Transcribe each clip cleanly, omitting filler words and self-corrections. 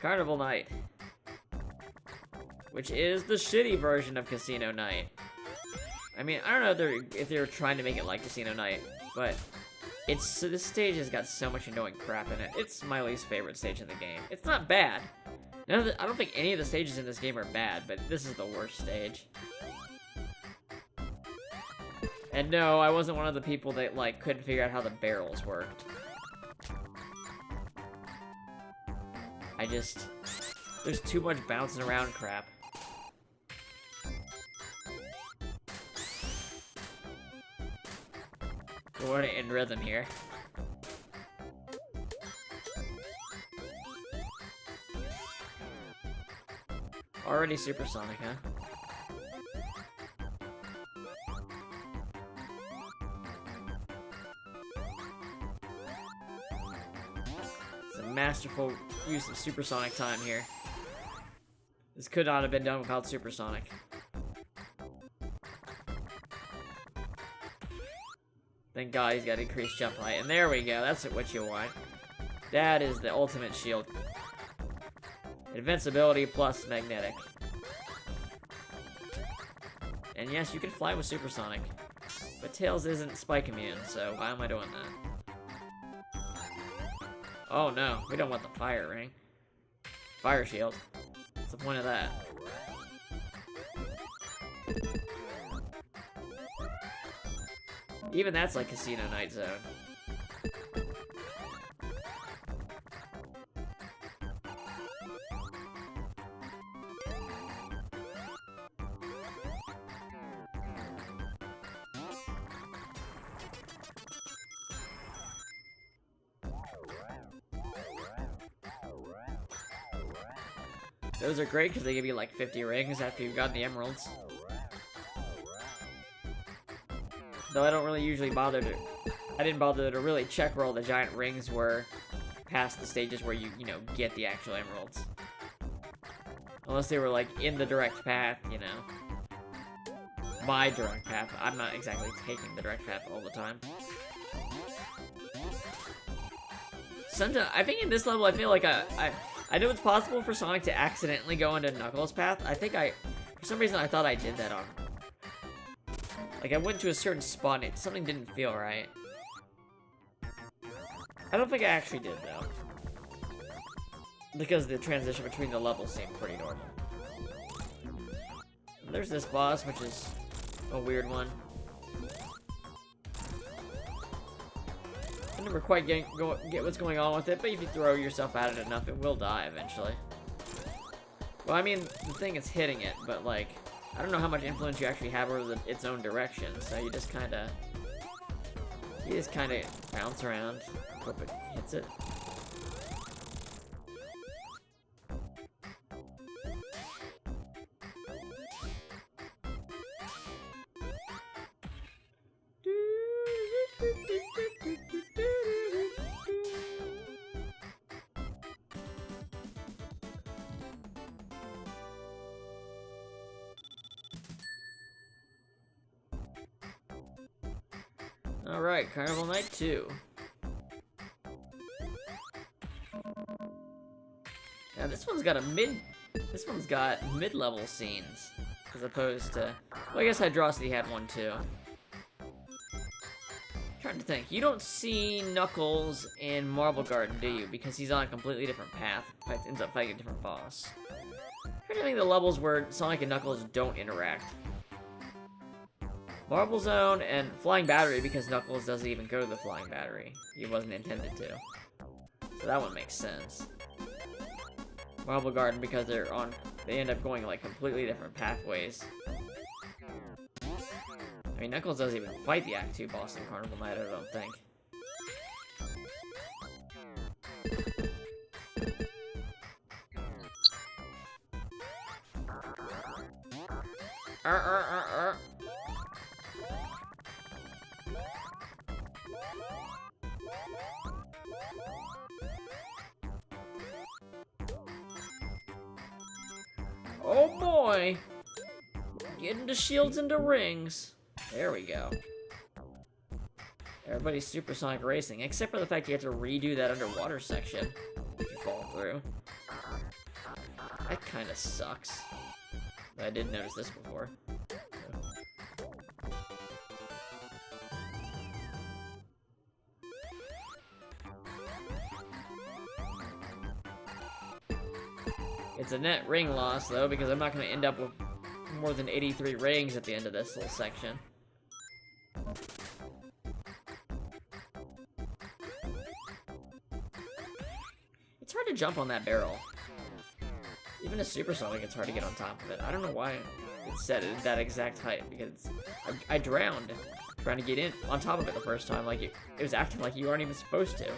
Carnival Night. Which is the shitty version of Casino Night. I mean, I don't know if they're trying to make it like Casino Night, but this stage has got so much annoying crap in it. It's my least favorite stage in the game. It's not bad. I don't think any of the stages in this game are bad, but this is the worst stage. And no, I wasn't one of the people that, like, couldn't figure out how the barrels worked. There's too much bouncing around crap. We're in rhythm here. Already supersonic, huh? It's a masterful use of supersonic time here. This could not have been done without supersonic. Thank God he's got increased jump height. And there we go, that's what you want. That is the ultimate shield. Invincibility plus magnetic. And yes, you can fly with supersonic. But Tails isn't spike immune, so why am I doing that? Oh no, we don't want the fire ring. Fire shield. What's the point of that? Even that's like Casino Night Zone. Those are great because they give you like 50 rings after you've gotten the emeralds. Though I don't really usually I didn't bother to really check where all the giant rings were past the stages where you know, get the actual emeralds. Unless they were like in the direct path, you know. My direct path. I'm not exactly taking the direct path all the time. Sometimes, I think in this level I feel like I know it's possible for Sonic to accidentally go into Knuckles' path. For some reason I thought I did that on. Like, I went to a certain spot and something didn't feel right. I don't think I actually did, though. Because the transition between the levels seemed pretty normal. There's this boss, which is a weird one. I never quite get what's going on with it, but if you throw yourself at it enough, it will die eventually. Well, I mean, the thing is hitting it, but like, I don't know how much influence you actually have over its own direction, so you just kind of bounce around, hope it hits it. Alright, Carnival Night 2. Now this one's got mid-level scenes, as opposed to, well, I guess Hydrosity had one too. Trying to think, you don't see Knuckles in Marble Garden, do you? Because he's on a completely different path. In fact, ends up fighting a different boss. I'm trying to think of the levels where Sonic and Knuckles don't interact. Marble Zone and Flying Battery, because Knuckles doesn't even go to the Flying Battery. He wasn't intended to. So that one makes sense. Marble Garden, because they end up going like completely different pathways. I mean, Knuckles doesn't even fight the Act 2 boss in Carnival Night, I don't think. Oh boy! Getting the shields into rings. There we go. Everybody's supersonic racing, except for the fact you have to redo that underwater section if you fall through. That kind of sucks. But I did notice this before. It's a net ring loss, though, because I'm not going to end up with more than 83 rings at the end of this little section. It's hard to jump on that barrel. Even a supersonic, it's hard to get on top of it. I don't know why it's set at that exact height, because I drowned trying to get in on top of it the first time. Like, it was acting like you aren't even supposed to.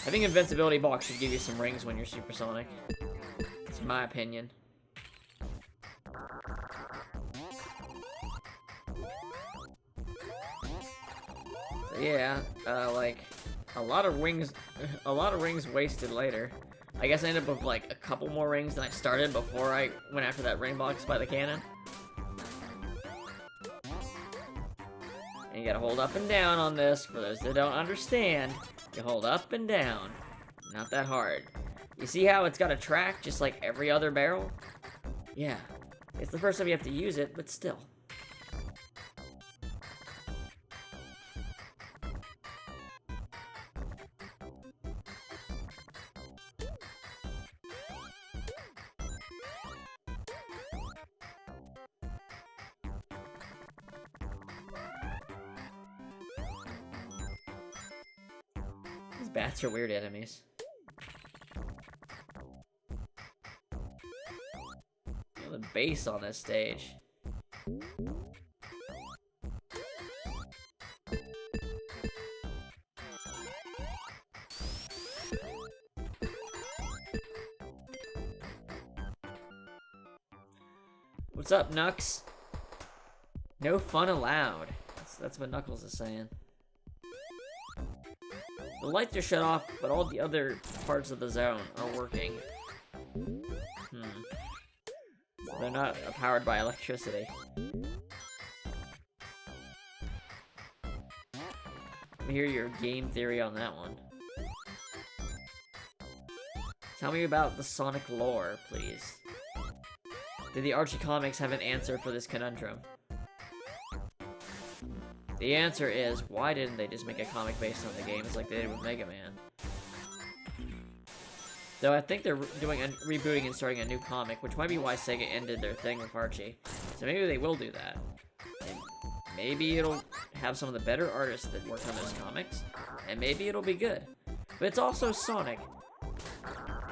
Having invincibility box should give you some rings when you're supersonic. It's my opinion. So yeah, like a lot of rings wasted later. I guess I ended up with like a couple more rings than I started before I went after that ring box by the cannon. And you gotta hold up and down on this. For those that don't understand, you hold up and down. Not that hard. You see how it's got a track just like every other barrel? Yeah. It's the first time you have to use it, but still. These bats are weird enemies. The bass on this stage. What's up, Nux? No fun allowed. That's what Knuckles is saying. The lights are shut off, but all the other parts of the zone are working. So they're not powered by electricity. Let me hear your game theory on that one. Tell me about the Sonic lore, please. Did the Archie comics have an answer for this conundrum? The answer is, why didn't they just make a comic based on the games like they did with Mega Man? Though I think they're doing rebooting and starting a new comic, which might be why Sega ended their thing with Archie. So maybe they will do that. And maybe it'll have some of the better artists that work on those comics, and maybe it'll be good. But it's also Sonic,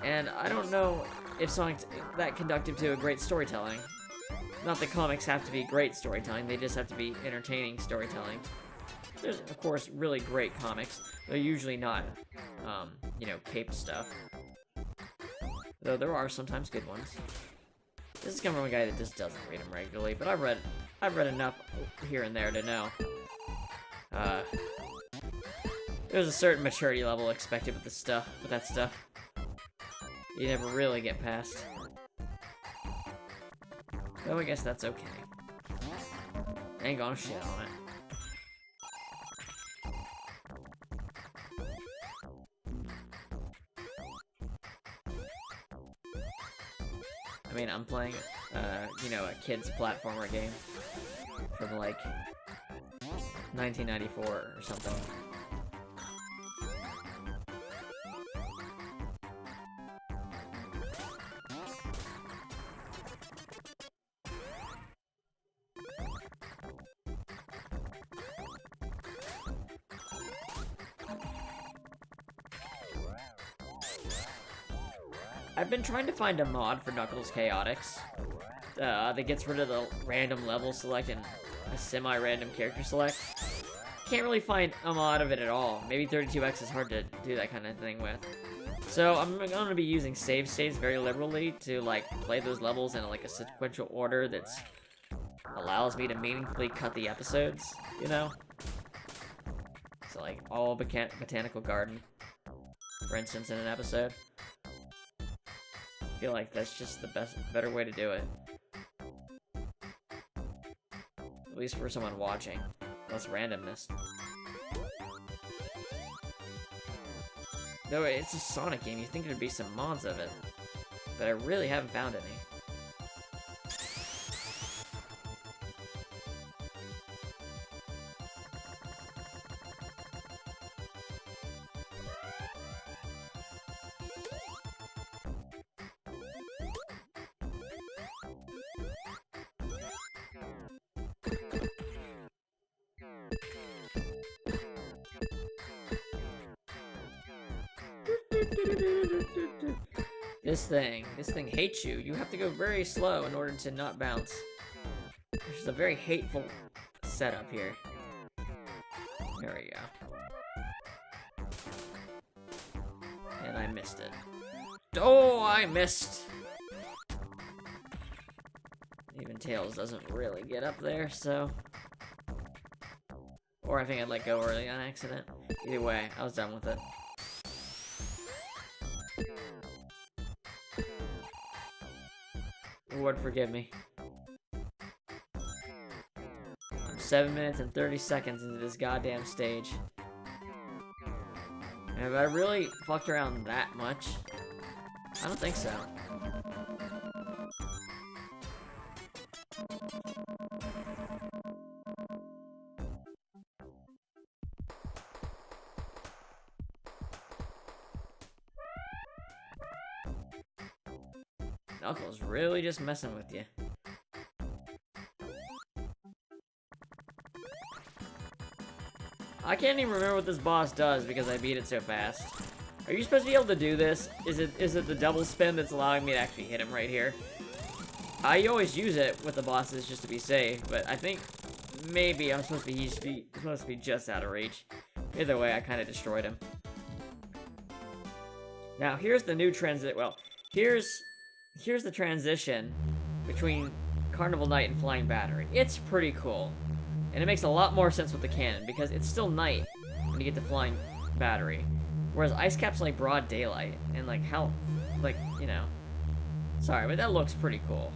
and I don't know if Sonic's that conducive to a great storytelling. Not that comics have to be great storytelling, they just have to be entertaining storytelling. There's, of course, really great comics. They're usually not, you know, cape stuff. Though there are sometimes good ones. This is coming from a guy that just doesn't read them regularly, but I've read enough here and there to know. There's a certain maturity level expected with that stuff. You never really get past. Though I guess that's okay. I ain't gonna shit on it. I mean, I'm playing, you know, a kid's platformer game from, like, 1994 or something. I've been trying to find a mod for Knuckles Chaotix that gets rid of the random level select and a semi-random character select. Can't really find a mod of it at all. Maybe 32X is hard to do that kind of thing with. So I'm going to be using save states very liberally to like play those levels in like a sequential order that's allows me to meaningfully cut the episodes, you know? So like all Botanical Garden, for instance, in an episode. I feel like that's just the better way to do it. At least for someone watching. Less randomness. Though it's a Sonic game, you'd think there'd be some mods of it. But I really haven't found any. This thing hates you. You have to go very slow in order to not bounce. Which is a very hateful setup here. There we go. And I missed it. Oh, I missed! Even Tails doesn't really get up there, so... Or I think I'd let go early on accident. Either way, I was done with it. Lord forgive me. I'm 7 minutes and 30 seconds into this goddamn stage. Have I really fucked around that much? I don't think so. Knuckles really just messing with you. I can't even remember what this boss does because I beat it so fast. Are you supposed to be able to do this? Is it the double spin that's allowing me to actually hit him right here? I always use it with the bosses just to be safe, but I think maybe I'm supposed to be just out of reach. Either way, I kind of destroyed him. Now here's the new transit. Well, here's the transition between Carnival Night and Flying Battery. It's pretty cool. And it makes a lot more sense with the cannon, because it's still night when you get to Flying Battery. Whereas Ice Cap's like broad daylight, and like how, like, you know. Sorry, but that looks pretty cool.